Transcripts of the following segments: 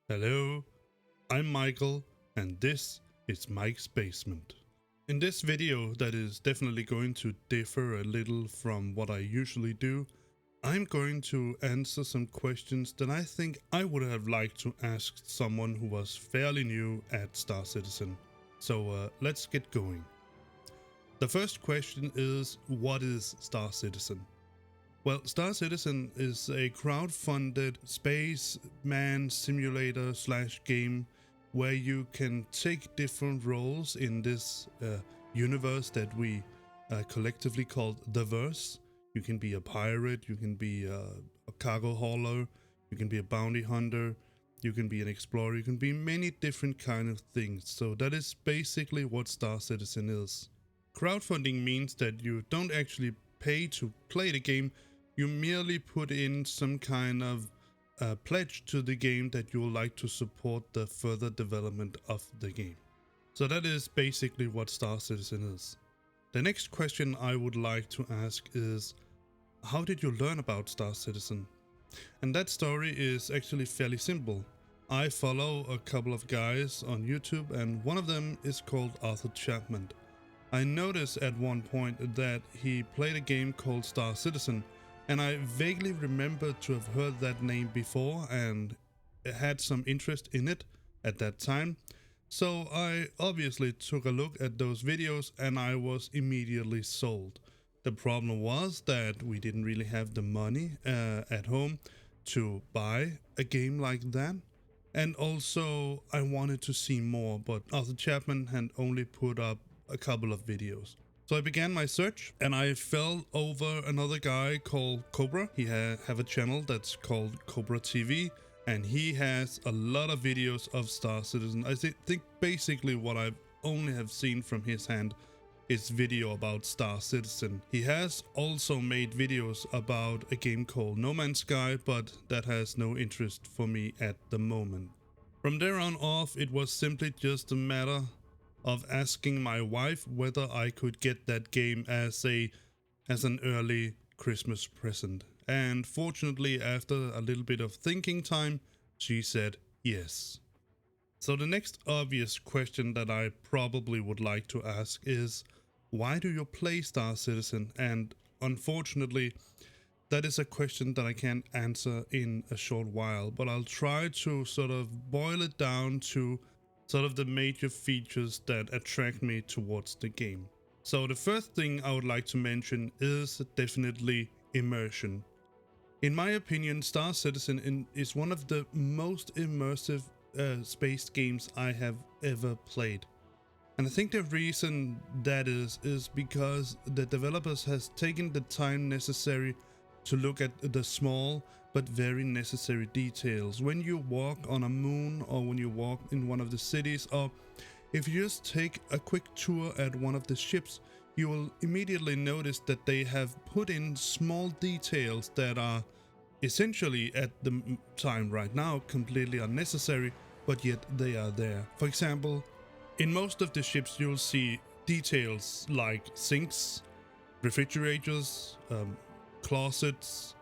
Hello, I'm Michael, and this is Mike's Basement. In this video, that is definitely going to differ a little from what I usually do, I'm going to answer some questions that I think I would have liked to ask someone who was fairly new at Star Citizen. So let's get going. The first question is, what is Star Citizen? Well, Star Citizen is a crowd-funded spaceman simulator / game where you can take different roles in this universe that we collectively call the verse. You can be a pirate, you can be a cargo hauler, you can be a bounty hunter, you can be an explorer, you can be many different kind of things. So that is basically what Star Citizen is. Crowdfunding means that you don't actually pay to play the game, you merely put in some kind of pledge to the game that you would like to support the further development of the game. So that is basically what Star Citizen is. The next question I would like to ask is, how did you learn about Star Citizen? And that story is actually fairly simple. I follow a couple of guys on YouTube, and one of them is called Arthur Chapman. I noticed at one point that he played a game called Star Citizen, and I vaguely remember to have heard that name before and had some interest in it at that time. So I obviously took a look at those videos and I was immediately sold. The problem was that we didn't really have the money at home to buy a game like that. And also I wanted to see more, but Arthur Chapman had only put up a couple of videos. So I began my search and I fell over another guy called Cobra. He have a channel that's called Cobra TV, and he has a lot of videos of Star Citizen. I think basically what I've only have seen from his hand is video about Star Citizen. He has also made videos about a game called No Man's Sky, but that has no interest for me at the moment. From there on off, it was simply just a matter of asking my wife whether I could get that game as an early Christmas present. And fortunately, after a little bit of thinking time, she said yes. So the next obvious question that I probably would like to ask is, why do you play Star Citizen? And unfortunately, that is a question that I can't answer in a short while, but I'll try to sort of boil it down to sort of the major features that attract me towards the game. So the first thing I would like to mention is definitely immersion. In my opinion, Star Citizen is one of the most immersive space games I have ever played. And I think the reason that is because the developers has taken the time necessary to look at the small but very necessary details. When you walk on a moon, or when you walk in one of the cities, or if you just take a quick tour at one of the ships, you will immediately notice that they have put in small details that are essentially at the time right now completely unnecessary, but yet they are there. For example, in most of the ships you'll see details like sinks, refrigerators, closets,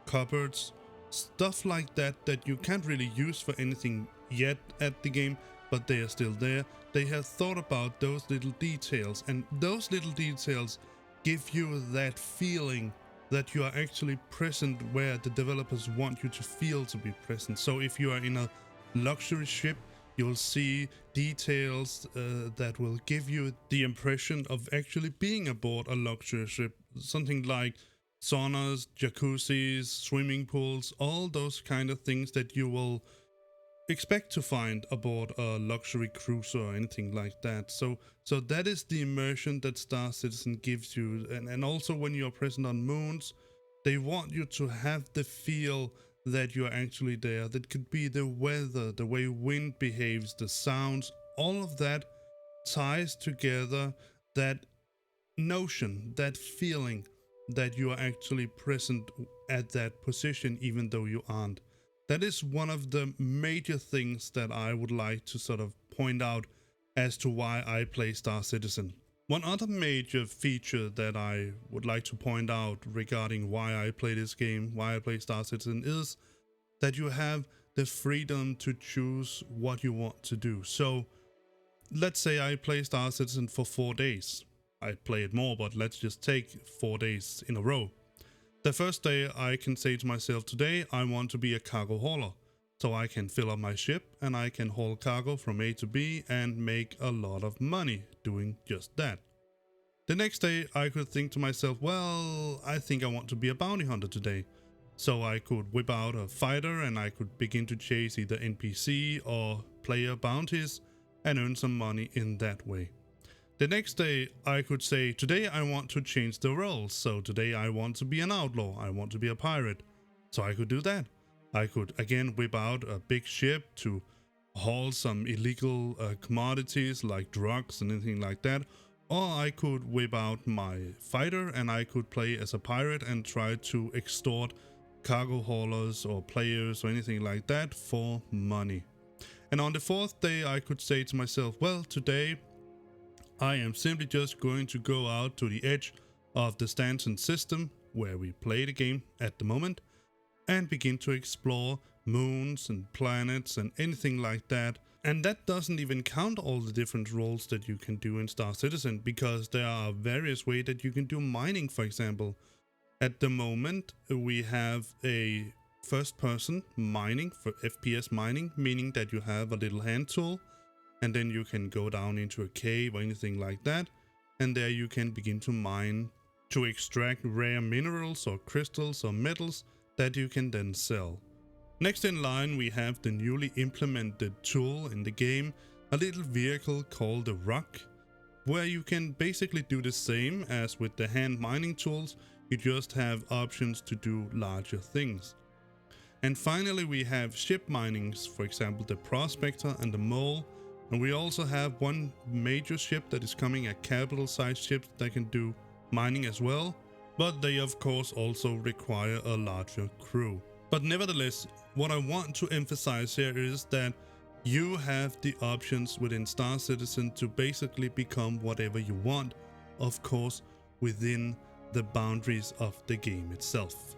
cupboards, stuff like that that you can't really use for anything yet at the game, but they are still there. They have thought about those little details, and those little details give you that feeling that you are actually present where the developers want you to feel to be present. So if you are in a luxury ship, you'll see details that will give you the impression of actually being aboard a luxury ship. Something like saunas, jacuzzis, swimming pools, all those kind of things that you will expect to find aboard a luxury cruiser or anything like that. So that is the immersion that Star Citizen gives you. And also when you're present on moons, they want you to have the feel that you're actually there. That could be the weather, the way wind behaves, the sounds, all of that ties together that notion, that feeling that you are actually present at that position even though you aren't. That is one of the major things that I would like to sort of point out as to why I play Star Citizen. One other major feature that I would like to point out regarding why I play this game, why I play Star Citizen, is that you have the freedom to choose what you want to do. So let's say I play Star Citizen for 4 days. I play it more, but let's just take 4 days in a row. The first day I can say to myself, today I want to be a cargo hauler. So I can fill up my ship and I can haul cargo from A to B and make a lot of money doing just that. The next day I could think to myself, well, I think I want to be a bounty hunter today. So I could whip out a fighter and I could begin to chase either NPC or player bounties and earn some money in that way. The next day I could say, today I want to change the roles. So today I want to be an outlaw, I want to be a pirate. So I could do that. I could again whip out a big ship to haul some illegal commodities like drugs and anything like that. Or I could whip out my fighter and I could play as a pirate and try to extort cargo haulers or players or anything like that for money. And on the fourth day I could say to myself, well, today I am simply just going to go out to the edge of the Stanton system where we play the game at the moment and begin to explore moons and planets and anything like that. And that doesn't even count all the different roles that you can do in Star Citizen, because there are various ways that you can do mining, for example. At the moment, we have a first-person mining for FPS mining, meaning that you have a little hand tool, and then you can go down into a cave or anything like that, and there you can begin to mine to extract rare minerals or crystals or metals that you can then sell. Next in line we have the newly implemented tool in the game, a little vehicle called the Rock, where you can basically do the same as with the hand mining tools, you just have options to do larger things. And finally we have ship minings, for example the Prospector and the Mole, and we also have one major ship that is coming, a capital sized ship that can do mining as well. But they of course also require a larger crew. But nevertheless, what I want to emphasize here is that you have the options within Star Citizen to basically become whatever you want, of course within the boundaries of the game itself.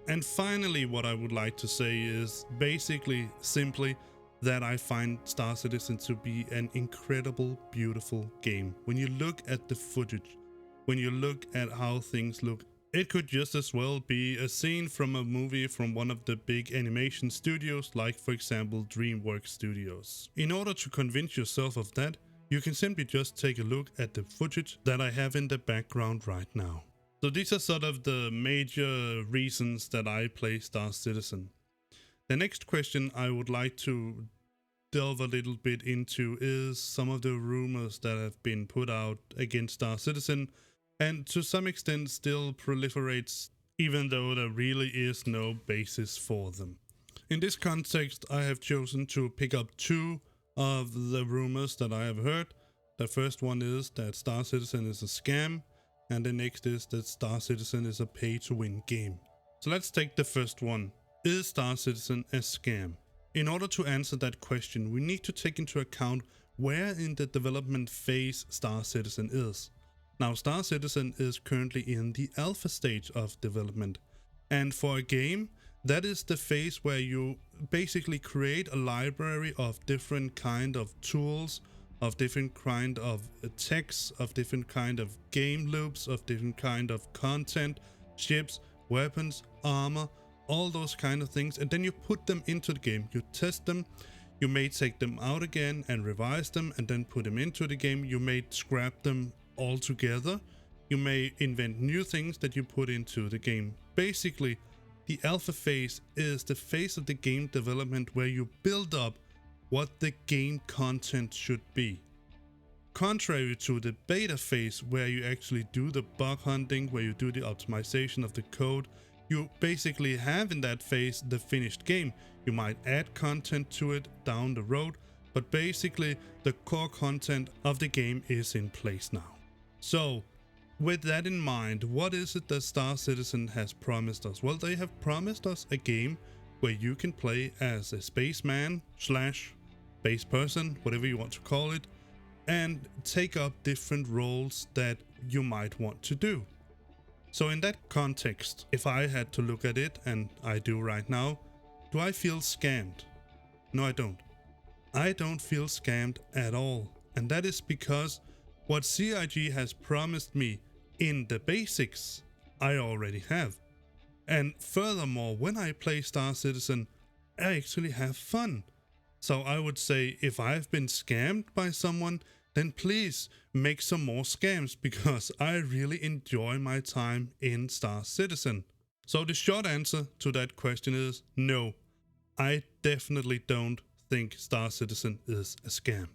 And finally, what I would like to say is basically simply that I find Star Citizen to be an incredible, beautiful game. When you look at the footage, when you look at how things look, it could just as well be a scene from a movie from one of the big animation studios, like for example DreamWorks Studios. In order to convince yourself of that, you can simply just take a look at the footage that I have in the background right now. So these are sort of the major reasons that I play Star Citizen. The next question I would like to delve a little bit into is some of the rumors that have been put out against Star Citizen, and to some extent still proliferates, even though there really is no basis for them. In this context, I have chosen to pick up two of the rumors that I have heard. The first one is that Star Citizen is a scam, and the next is that Star Citizen is a pay-to-win game. So let's take the first one. Is Star Citizen a scam? In order to answer that question, we need to take into account where in the development phase Star Citizen is. Now, Star Citizen is currently in the alpha stage of development, and for a game, that is the phase where you basically create a library of different kind of tools, of different kind of texts, of different kind of game loops, of different kind of content, ships, weapons, armor, all those kind of things, and then you put them into the game, you test them, you may take them out again and revise them and then put them into the game, you may scrap them altogether, you may invent new things that you put into the game. Basically, the alpha phase is the phase of the game development where you build up what the game content should be. Contrary to the beta phase where you actually do the bug hunting, where you do the optimization of the code, you basically have in that phase the finished game. You might add content to it down the road, but basically the core content of the game is in place now. So, with that in mind, what is it that Star Citizen has promised us? Well, they have promised us a game where you can play as a spaceman / space person, whatever you want to call it, and take up different roles that you might want to do. So in that context, if I had to look at it, and I do right now, do I feel scammed? No, I don't. I don't feel scammed at all. And that is because what CIG has promised me in the basics, I already have. And furthermore, when I play Star Citizen, I actually have fun. So I would say if I've been scammed by someone, then please make some more scams because I really enjoy my time in Star Citizen. So the short answer to that question is no. I definitely don't think Star Citizen is a scam.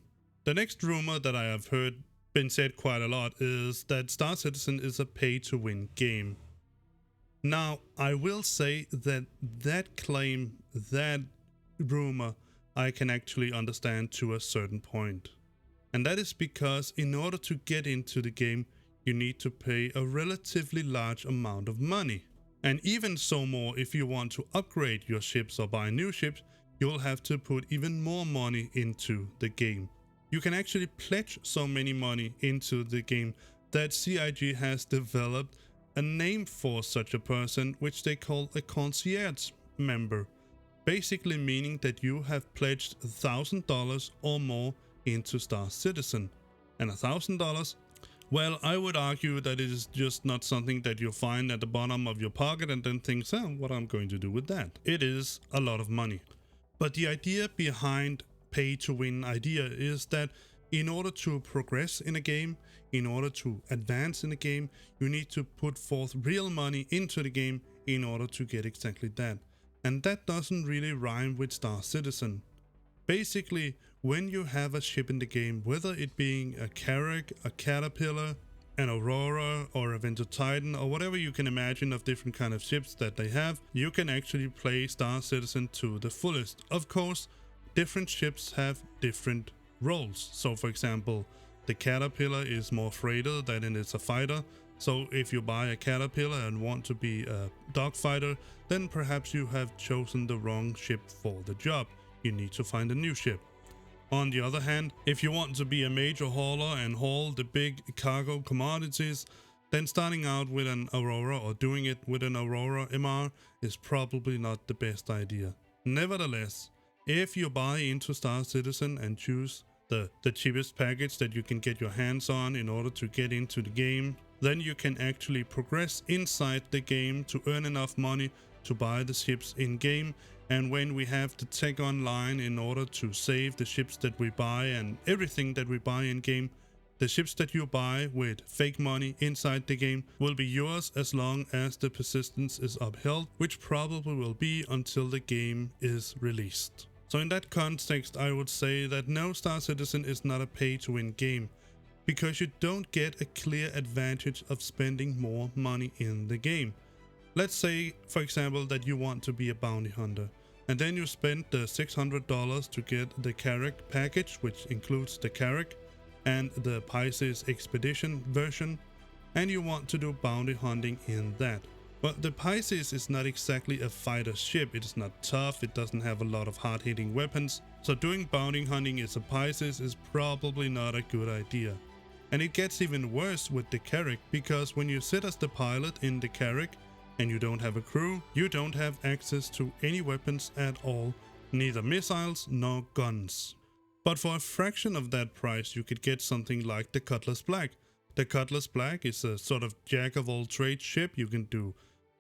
The next rumor that I have heard been said quite a lot is that Star Citizen is a pay-to-win game. Now, I will say that that claim, that rumor, I can actually understand to a certain point. And that is because in order to get into the game, you need to pay a relatively large amount of money. And even so more, if you want to upgrade your ships or buy new ships, you'll have to put even more money into the game. You can actually pledge so many money into the game that CIG has developed a name for such a person, which they call a concierge member. Basically meaning that you have pledged $1,000 or more into Star Citizen. And $1,000, well, I would argue that it is just not something that you find at the bottom of your pocket and then think, oh, what I'm going to do with that. It is a lot of money. But the idea behind pay-to-win idea is that in order to progress in a game, in order to advance in a game, you need to put forth real money into the game in order to get exactly that. And that doesn't really rhyme with Star Citizen. Basically, when you have a ship in the game, whether it being a Carrack, a Caterpillar, an Aurora, or a Venture Titan, or whatever you can imagine of different kind of ships that they have, you can actually play Star Citizen to the fullest. Of course, different ships have different roles. So for example, the Caterpillar is more freighter than it is a fighter. So if you buy a Caterpillar and want to be a dogfighter, then perhaps you have chosen the wrong ship for the job. You need to find a new ship. On the other hand, if you want to be a major hauler and haul the big cargo commodities, then starting out with an Aurora or doing it with an Aurora MR is probably not the best idea. Nevertheless, if you buy into Star Citizen and choose the cheapest package that you can get your hands on in order to get into the game, then you can actually progress inside the game to earn enough money to buy the ships in game. And when we have the tech online in order to save the ships that we buy and everything that we buy in game, the ships that you buy with fake money inside the game will be yours as long as the persistence is upheld, which probably will be until the game is released. So in that context, I would say that no, Star Citizen is not a pay-to-win game, because you don't get a clear advantage of spending more money in the game. Let's say, for example, that you want to be a bounty hunter, and then you spend the $600 to get the Carrack package, which includes the Carrack and the Pisces Expedition version, and you want to do bounty hunting in that. But the Pisces is not exactly a fighter ship. It is not tough, it doesn't have a lot of hard-hitting weapons, so doing bounty hunting as a Pisces is probably not a good idea. And it gets even worse with the Carrack, because when you sit as the pilot in the Carrack and you don't have a crew, you don't have access to any weapons at all, neither missiles nor guns. But for a fraction of that price, you could get something like the Cutlass Black. The Cutlass Black is a sort of jack-of-all-trades ship. You can do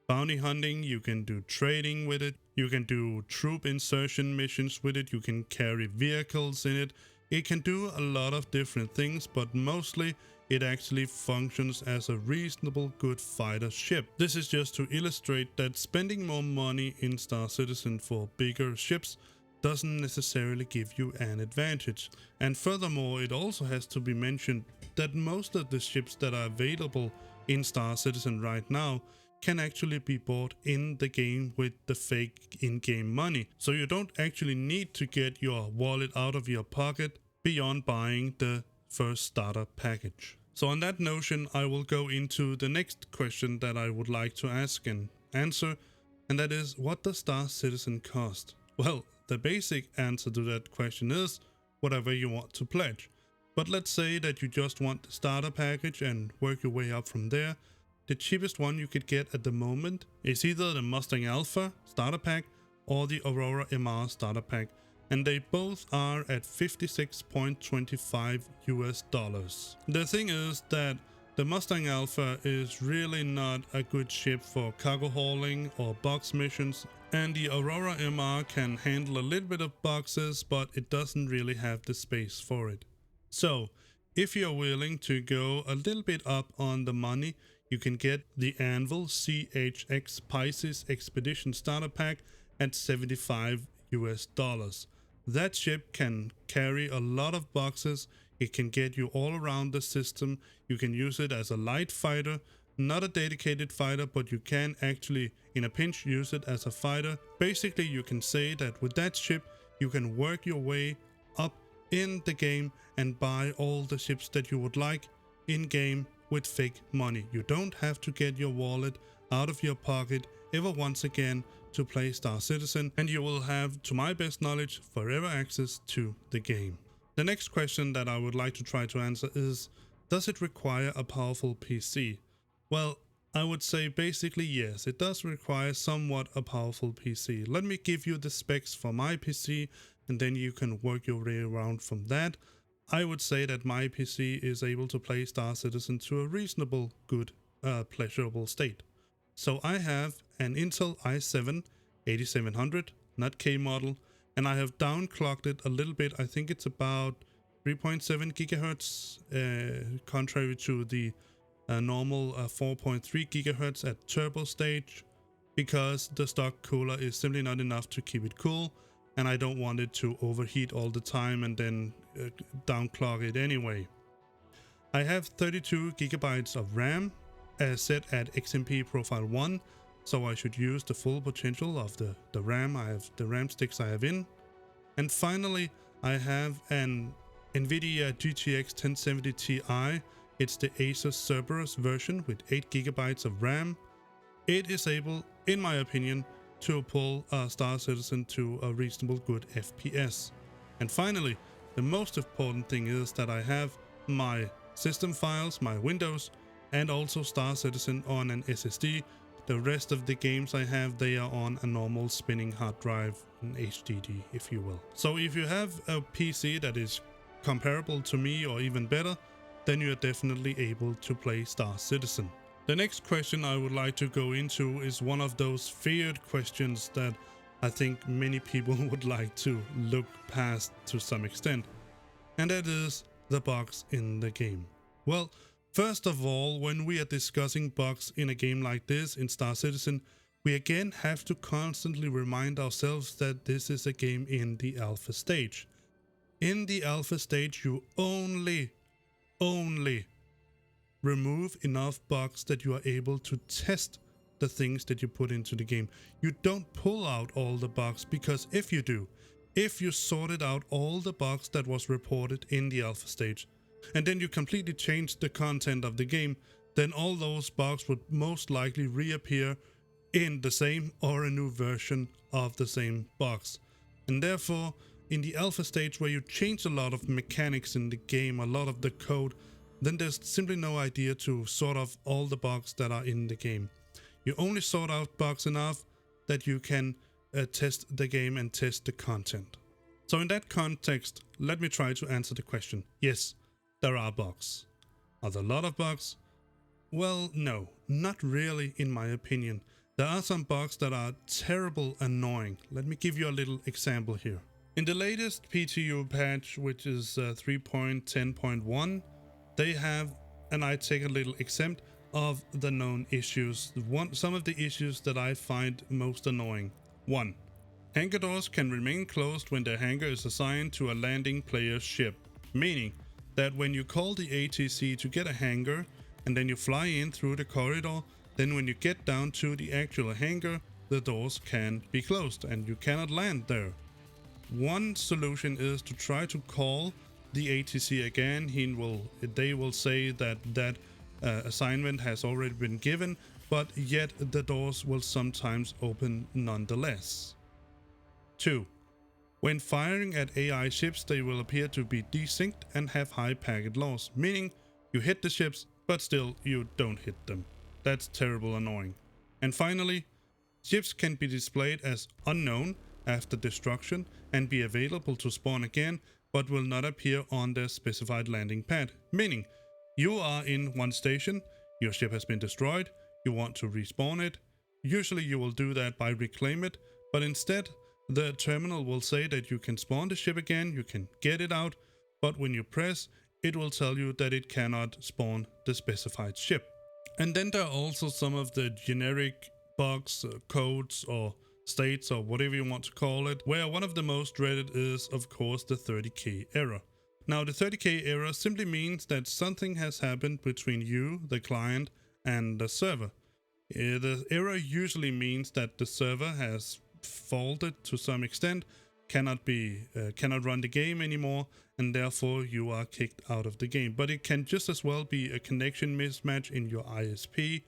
bounty hunting, you can do trading with it, you can do troop insertion missions with it, you can carry vehicles in it. It can do a lot of different things, but mostly it actually functions as a reasonable good fighter ship. This is just to illustrate that spending more money in Star Citizen for bigger ships doesn't necessarily give you an advantage. And furthermore, it also has to be mentioned that most of the ships that are available in Star Citizen right now can actually be bought in the game with the fake in-game money. So you don't actually need to get your wallet out of your pocket beyond buying the first starter package. So on that notion, I will go into the next question that I would like to ask and answer, and that is, what does Star Citizen cost? Well, the basic answer to that question is whatever you want to pledge. But let's say that you just want the starter package and work your way up from there. The cheapest one you could get at the moment is either the Mustang Alpha starter pack or the Aurora MR starter pack. and they both are at $56.25 US. The thing is that the Mustang Alpha is really not a good ship for cargo hauling or box missions, and the Aurora MR can handle a little bit of boxes, but it doesn't really have the space for it. So, if you're willing to go a little bit up on the money, you can get the Anvil CHX Pisces Expedition Starter Pack at $75 US. That ship can carry a lot of boxes. It can get you all around the system. You can use it as a light fighter, not a dedicated fighter, but you can actually, in a pinch, use it as a fighter. Basically, you can say that with that ship, you can work your way up in the game and buy all the ships that you would like in-game with fake money. You don't have to get your wallet out of your pocket ever once again to play Star Citizen, and you will have, to my best knowledge, forever access to the game. The next question that I would like to try to answer is, does it require a powerful PC? Well, I would say basically yes, it does require somewhat a powerful PC. Let me give you the specs for my PC, and then you can work your way around from that. I would say that my PC is able to play Star Citizen to a reasonable, good, pleasurable state. So I have an Intel i7 8700, not K model, and I have downclocked it a little bit. I think it's about 3.7 gigahertz, contrary to the normal 4.3 gigahertz at turbo stage, because the stock cooler is simply not enough to keep it cool, and I don't want it to overheat all the time and then downclock it anyway. I have 32 gigabytes of RAM set at XMP profile 1, so I should use the full potential of the RAM the RAM sticks I have in. And finally, I have an NVIDIA GTX 1070 Ti. It's the Asus Cerberus version with 8 gigabytes of RAM. It is able, in my opinion, to pull Star Citizen to a reasonable good FPS. And finally, the most important thing is that I have my system files, my Windows, and also Star Citizen on an SSD. The rest of the games I have, they are on a normal spinning hard drive, an HDD, if you will. So if you have a PC that is comparable to me or even better, then you're definitely able to play Star Citizen. The next question I would like to go into is one of those feared questions that I think many people would like to look past to some extent, and that is the bugs in the game. Well, first of all, when we are discussing bugs in a game like this, in Star Citizen, we again have to constantly remind ourselves that this is a game in the alpha stage. In the alpha stage, you only remove enough bugs that you are able to test the things that you put into the game. You don't pull out all the bugs, because if you do, if you sorted out all the bugs that was reported in the alpha stage, and then you completely changed the content of the game, then all those bugs would most likely reappear in the same or a new version of the same bugs. And therefore, in the alpha stage, where you change a lot of mechanics in the game, a lot of the code, then there's simply no idea to sort out all the bugs that are in the game. You only sort out bugs enough that you can test the game and test the content. So in that context, let me try to answer the question. Yes, there are bugs. Are there a lot of bugs? Well, no, not really in my opinion. There are some bugs that are terrible annoying. Let me give you a little example here. In the latest PTU patch, which is 3.10.1, they have, and I take a little exempt of the known issues. Some of the issues that I find most annoying. 1. Hangar doors can remain closed when the hangar is assigned to a landing player's ship, meaning that when you call the ATC to get a hangar and then you fly in through the corridor, then when you get down to the actual hangar, the doors can be closed and you cannot land there. One solution is to try to call the ATC again. They will say that assignment has already been given, but yet the doors will sometimes open nonetheless. 2. When firing at AI ships, they will appear to be desynced and have high packet loss, meaning you hit the ships, but still you don't hit them. That's terrible annoying. And finally, ships can be displayed as unknown after destruction and be available to spawn again, but will not appear on their specified landing pad. Meaning, you are in one station, your ship has been destroyed, you want to respawn it. Usually you will do that by reclaim it, but instead the terminal will say that you can spawn the ship again, you can get it out, but when you press, it will tell you that it cannot spawn the specified ship. And then there are also some of the generic bugs, codes, or states, or whatever you want to call it, where one of the most dreaded is, of course, the 30k error. Now, the 30k error simply means that something has happened between you, the client, and the server. The error usually means that the server has faulted to some extent, cannot run the game anymore, and therefore you are kicked out of the game. But it can just as well be a connection mismatch in your ISP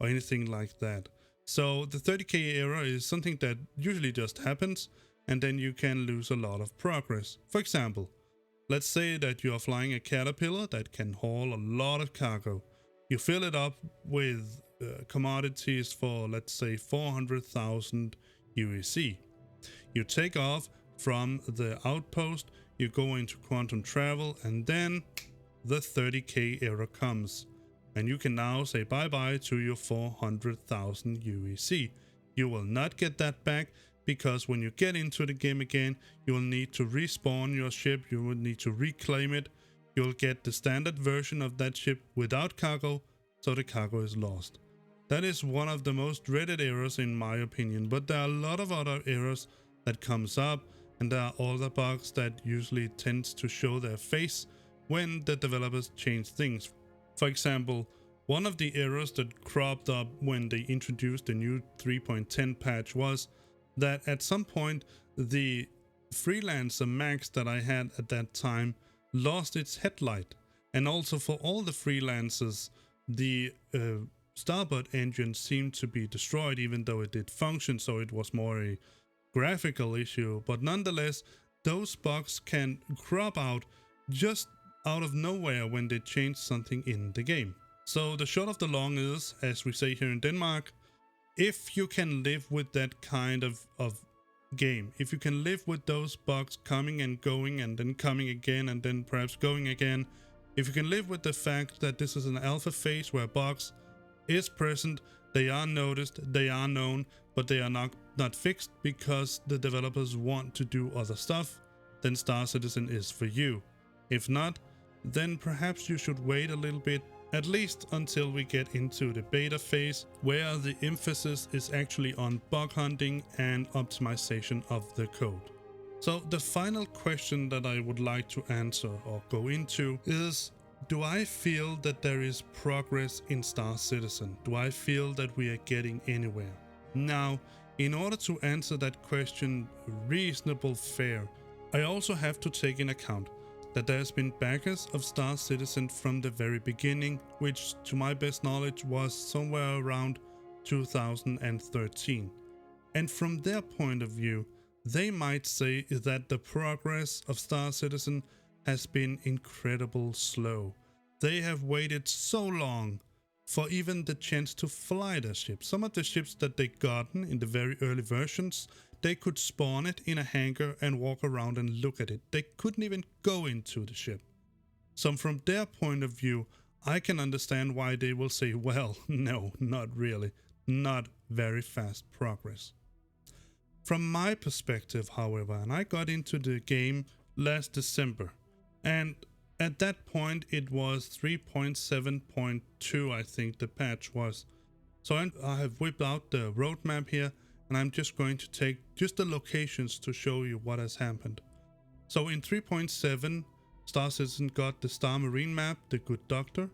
or anything like that. So the 30k error is something that usually just happens, and then you can lose a lot of progress. For example, let's say that you are flying a caterpillar that can haul a lot of cargo. You fill it up with commodities for, let's say, 400,000 UEC. You take off from the outpost, you go into quantum travel, and then the 30k error comes. And you can now say bye-bye to your 400,000 UEC. You will not get that back, because when you get into the game again, you will need to respawn your ship, you will need to reclaim it, you'll get the standard version of that ship without cargo, so the cargo is lost. That is one of the most dreaded errors in my opinion, but there are a lot of other errors that comes up, and there are other bugs that usually tends to show their face when the developers change things. For example, one of the errors that cropped up when they introduced the new 3.10 patch was that at some point the freelancer max that I had at that time lost its headlight. And also for all the freelancers, the starboard engine seemed to be destroyed, even though it did function, so it was more a graphical issue. But nonetheless, those bugs can crop out just out of nowhere when they change something in the game. So the short of the long is, as we say here in Denmark, if you can live with that kind of game, if you can live with those bugs coming and going and then coming again and then perhaps going again, if you can live with the fact that this is an alpha phase where bugs is present, they are noticed, they are known, but they are not fixed because the developers want to do other stuff, then Star Citizen is for you. If not, then perhaps you should wait a little bit, at least until we get into the beta phase, where the emphasis is actually on bug hunting and optimization of the code. So the final question that I would like to answer or go into is, do I feel that there is progress in Star Citizen? Do I feel that we are getting anywhere? Now, in order to answer that question reasonable fair, I also have to take in account that there has been backers of Star Citizen from the very beginning, which to my best knowledge was somewhere around 2013. And from their point of view, they might say that the progress of Star Citizen has been incredibly slow. They have waited so long for even the chance to fly their ship. Some of the ships that they gotten in the very early versions, they could spawn it in a hangar and walk around and look at it. They couldn't even go into the ship. So from their point of view, I can understand why they will say, well, no, not really. Not very fast progress. From my perspective, however, and I got into the game last December, and at that point it was 3.7.2, I think the patch was. So I have whipped out the roadmap here, and I'm just going to take just the locations to show you what has happened. So in 3.7, Star Citizen got the Star Marine map, the Good Doctor,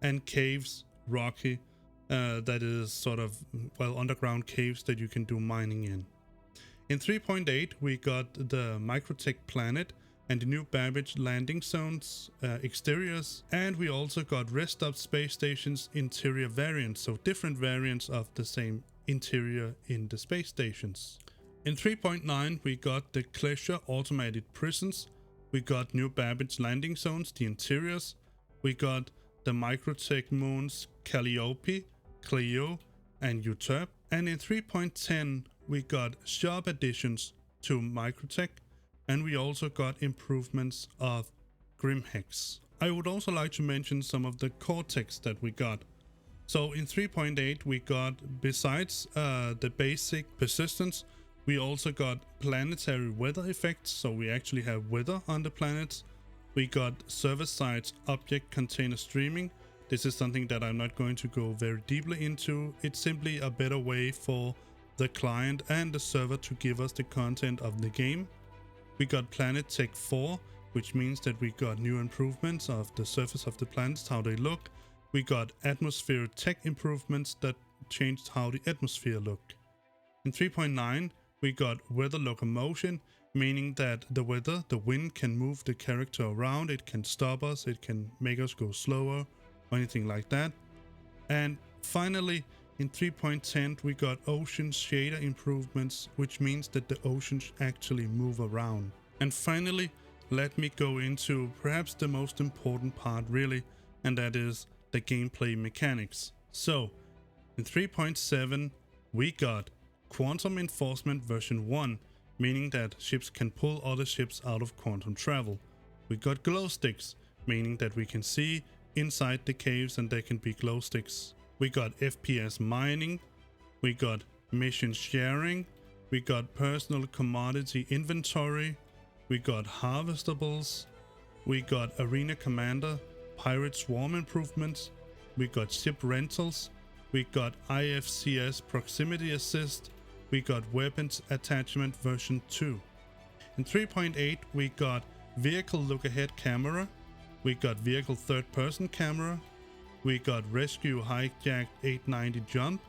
and caves, rocky, that is sort of, well, underground caves that you can do mining in. In 3.8, we got the Microtech planet and the new Babbage landing zones, exteriors, and we also got rest stop space stations interior variants, so different variants of the same interior in the space stations. In 3.9, we got the Klesha automated prisons, we got new Babbage landing zones, the interiors, we got the Microtech moons Calliope, Clio, and Utep, and in 3.10, we got shop additions to Microtech, and we also got improvements of Grimhex. I would also like to mention some of the Cortex that we got. So in 3.8 we got, besides the basic persistence, we also got planetary weather effects, so we actually have weather on the planets. We got server-side object container streaming. This is something that I'm not going to go very deeply into. It's simply a better way for the client and the server to give us the content of the game. We got Planet Tech 4, which means that we got new improvements of the surface of the planets, how they look. We got atmosphere tech improvements that changed how the atmosphere looked. In 3.9, we got weather locomotion, meaning that the weather, the wind, can move the character around, it can stop us, it can make us go slower, or anything like that. And finally, in 3.10, we got ocean shader improvements, which means that the oceans actually move around. And finally, let me go into perhaps the most important part really, and that is the gameplay mechanics. So, in 3.7, we got Quantum Enforcement version 1, meaning that ships can pull other ships out of quantum travel. We got glow sticks, meaning that we can see inside the caves and there can be glow sticks. We got FPS mining, we got mission sharing, we got personal commodity inventory, we got harvestables, we got arena commander, pirate swarm improvements, we got ship rentals, we got IFCS proximity assist, we got weapons attachment version 2. In 3.8 we got vehicle look ahead camera, we got vehicle third person camera, we got rescue hijack 890 jump,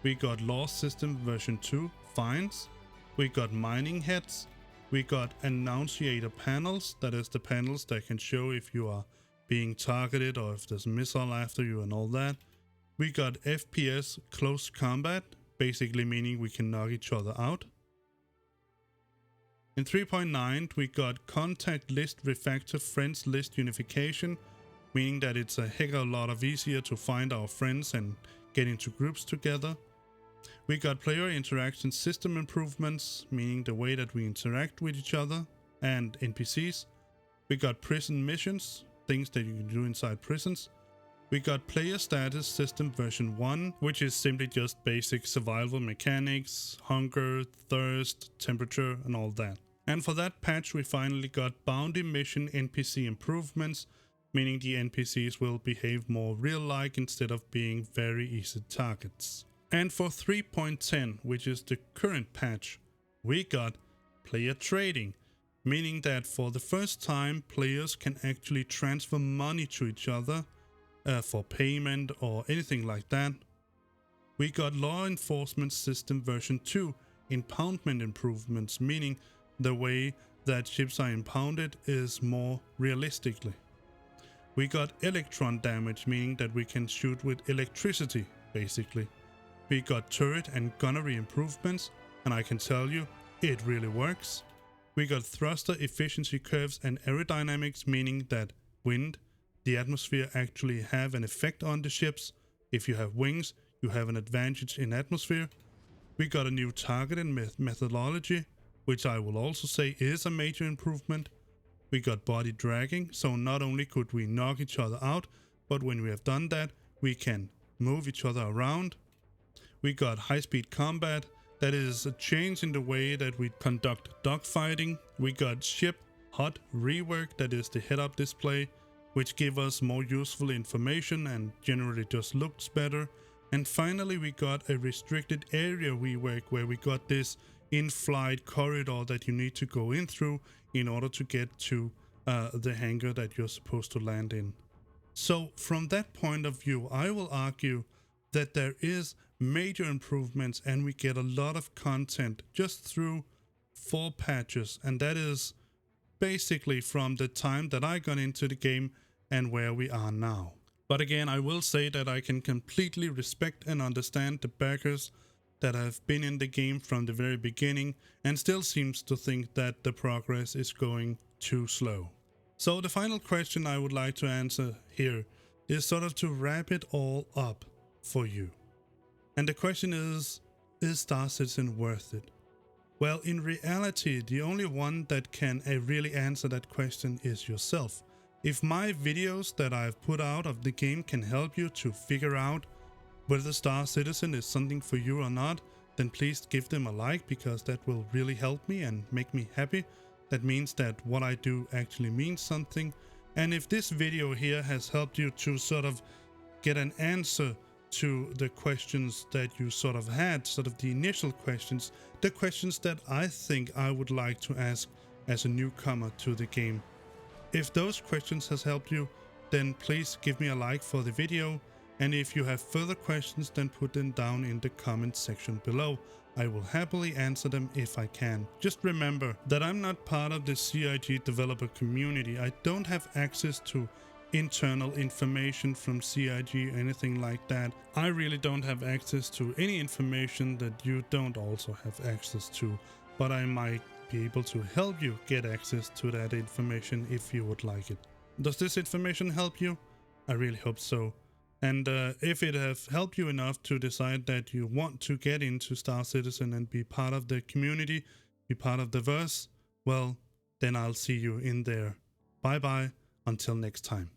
we got lost system version 2 fines, we got mining heads, we got annunciator panels, that is the panels that can show if you are being targeted or if there's a missile after you and all that. We got FPS close combat, basically meaning we can knock each other out. In 3.9 we got contact list refactor friends list unification, meaning that it's a heck of a lot of easier to find our friends and get into groups together. We got player interaction system improvements, meaning the way that we interact with each other and NPCs. We got prison missions, things that you can do inside prisons. We got player status system version 1, which is simply just basic survival mechanics, hunger, thirst, temperature and all that. And for that patch we finally got bounty mission NPC improvements, meaning the NPCs will behave more real-like instead of being very easy targets. And for 3.10, which is the current patch, we got player trading, meaning that for the first time players can actually transfer money to each other for payment or anything like that. We got law enforcement system version 2 impoundment improvements, meaning the way that ships are impounded is more realistically. We got electron damage, meaning that we can shoot with electricity basically. We got turret and gunnery improvements, and I can tell you it really works. We got thruster efficiency curves and aerodynamics, meaning that wind, the atmosphere actually have an effect on the ships. If you have wings, you have an advantage in atmosphere. We got a new targeting methodology, which I will also say is a major improvement. We got body dragging, so not only could we knock each other out, but when we have done that, we can move each other around. We got high-speed combat, that is a change in the way that we conduct dogfighting. We got ship HUD rework, that is the head-up display, which give us more useful information and generally just looks better. And finally we got a restricted area rework, where we got this in-flight corridor that you need to go in through in order to get to the hangar that you're supposed to land in. So from that point of view, I will argue that there is major improvements and we get a lot of content just through 4 patches, and that is basically from the time that I got into the game and where we are now. But again, I will say that I can completely respect and understand the backers that have been in the game from the very beginning and still seems to think that the progress is going too slow. So the final question I would like to answer here is sort of to wrap it all up for you. And the question is Star Citizen worth it? Well, in reality, the only one that can really answer that question is yourself. If my videos that I've put out of the game can help you to figure out whether Star Citizen is something for you or not, then please give them a like, because that will really help me and make me happy. That means that what I do actually means something. And if this video here has helped you to sort of get an answer to the questions that you sort of had, sort of the initial questions, the questions that I think I would like to ask as a newcomer to the game. If those questions has helped you, then please give me a like for the video. And if you have further questions, then put them down in the comment section below. I will happily answer them if I can. Just remember that I'm not part of the CIG developer community. I don't have access to internal information from CIG or anything like that. I really don't have access to any information that you don't also have access to, but I might be able to help you get access to that information if you would like it. Does this information help you? I really hope so. And if it has helped you enough to decide that you want to get into Star Citizen and be part of the community, be part of the verse, well, then I'll see you in there. Bye bye, until next time.